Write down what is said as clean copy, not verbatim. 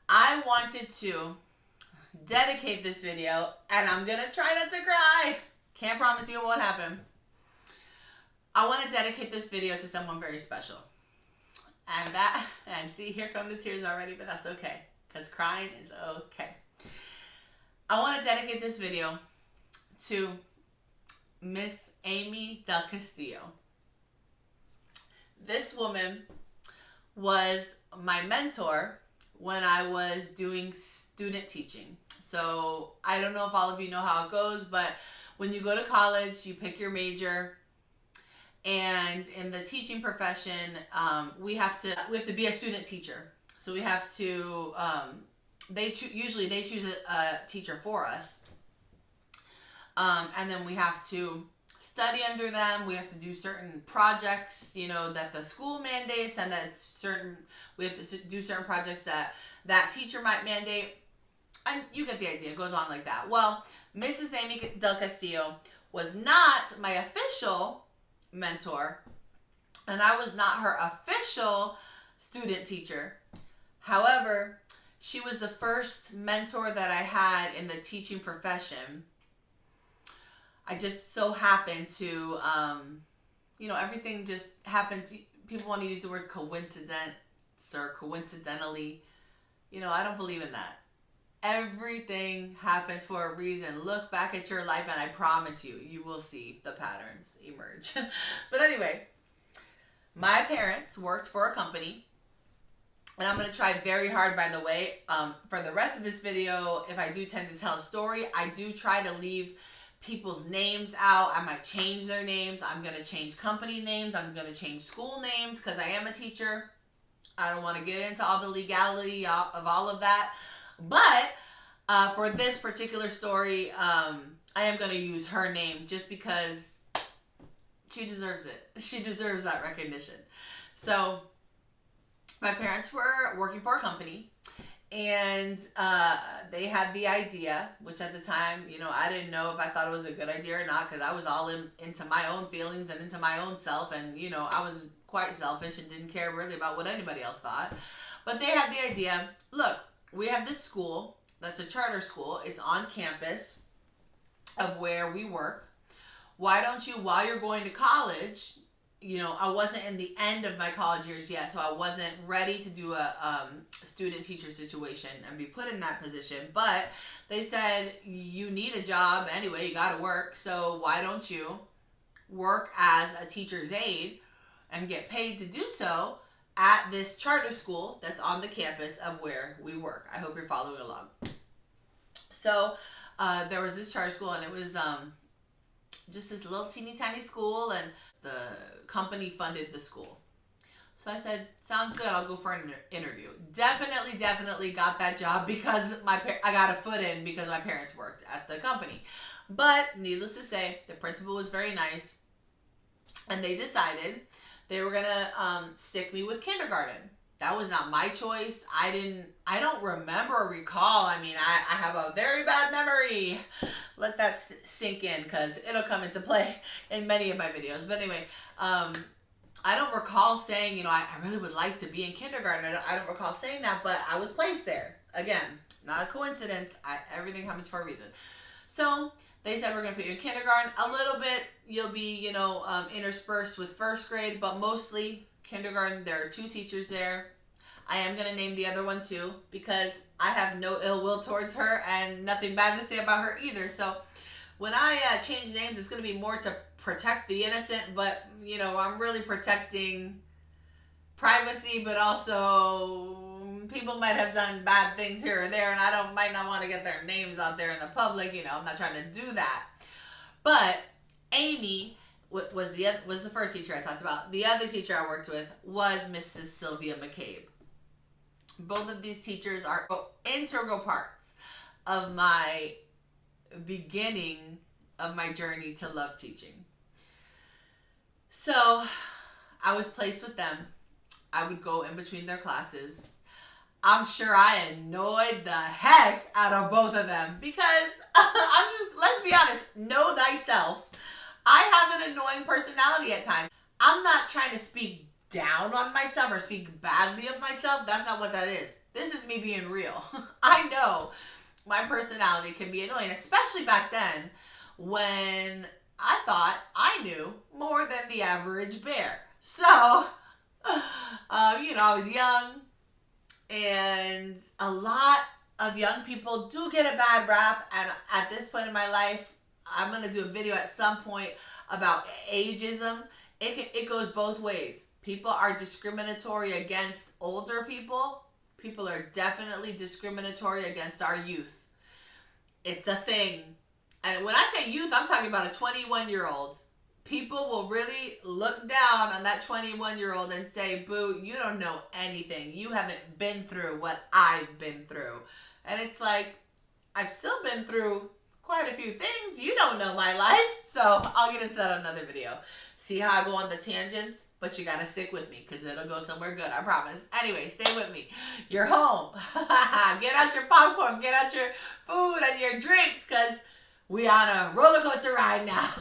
I wanted to dedicate this video, and I'm gonna try not to cry. Can't promise you it won't happen. I want to dedicate this video to someone very special. And see, here come the tears already, but that's okay, because crying is okay. I want to dedicate this video to Miss Amy DelCastillo. This woman was my mentor when I was doing student teaching. So I don't know if all of you know how it goes, but when you go to college, you pick your major, and in the teaching profession, we have to be a student teacher. So we have to usually they choose a teacher for us, and then we have to study under them. We have to do certain projects, that the school mandates, and that we have to do certain projects that teacher might mandate. And you get the idea. It goes on like that. Well, Mrs. Amy DelCastillo was not my official mentor, and I was not her official student teacher. However, she was the first mentor that I had in the teaching profession. I just so happened to, everything just happens. People want to use the word coincidence or coincidentally. I don't believe in that. Everything happens for a reason. Look back at your life, and I promise you will see the patterns emerge. But anyway, my parents worked for a company, and I'm going to try very hard, by the way. For the rest of this video, if I do tend to tell a story, I do try to leave people's names out. I might change their names. I'm going to change company names. I'm going to change school names because I am a teacher. I don't want to get into all the legality of all of that. But for this particular story, I am going to use her name just because she deserves it. She deserves that recognition. So my parents were working for a company, and they had the idea, which at the time, I didn't know if I thought it was a good idea or not, because I was all into my own feelings and into my own self, and I was quite selfish and didn't care really about what anybody else thought. But they had the idea, look, we have this school that's a charter school. It's on campus of where we work. Why don't you, while you're going to college, I wasn't in the end of my college years yet, so I wasn't ready to do a student-teacher situation and be put in that position. But they said, you need a job anyway, you got to work, so why don't you work as a teacher's aide and get paid to do so at this charter school that's on the campus of where we work. I hope you're following along. So there was this charter school, and it was just this little teeny tiny school, and the company funded the school. So I said, sounds good, I'll go for an interview. Definitely got that job because I got a foot in because my parents worked at the company. But needless to say, the principal was very nice, and they decided they were gonna stick me with kindergarten. That was not my choice. I don't remember or recall. I mean, I have a very bad memory. Let that sink in, because it'll come into play in many of my videos. But anyway, I don't recall saying, I really would like to be in kindergarten. I don't recall saying that, but I was placed there. Again, not a coincidence. Everything happens for a reason. So they said, we're going to put you in kindergarten. A little bit, you'll be, interspersed with first grade, but mostly kindergarten. There are 2 teachers there. I am going to name the other one too, because I have no ill will towards her and nothing bad to say about her either. So when I change names, it's going to be more to protect the innocent, but, I'm really protecting privacy, but also people might have done bad things here or there, and I might not want to get their names out there in the public. I'm not trying to do that. But Amy was the first teacher I talked about. The other teacher I worked with was Mrs. Sylvia McCabe. Both of these teachers are integral parts of my beginning of my journey to love teaching. So I was placed with them. I would go in between their classes. I'm sure I annoyed the heck out of both of them because let's be honest, know thyself. I have an annoying personality at times. I'm not trying to speak down on myself or speak badly of myself. That's not what that is. This is me being real. I know my personality can be annoying, especially back then when I thought I knew more than the average bear. So, I was young, and a lot of young people do get a bad rap. And at this point in my life, I'm going to do a video at some point about ageism. It goes both ways. People are discriminatory against older people. People are definitely discriminatory against our youth. It's a thing. And when I say youth, I'm talking about a 21-year-old. People will really look down on that 21-year-old and say, boo, you don't know anything. You haven't been through what I've been through. And it's like, I've still been through quite a few things. You don't know my life. So I'll get into that in another video. See how I go on the tangents? But you gotta stick with me because it'll go somewhere good, I promise. Anyway, stay with me. You're home. Get out your popcorn, get out your food and your drinks because we on a roller coaster ride now.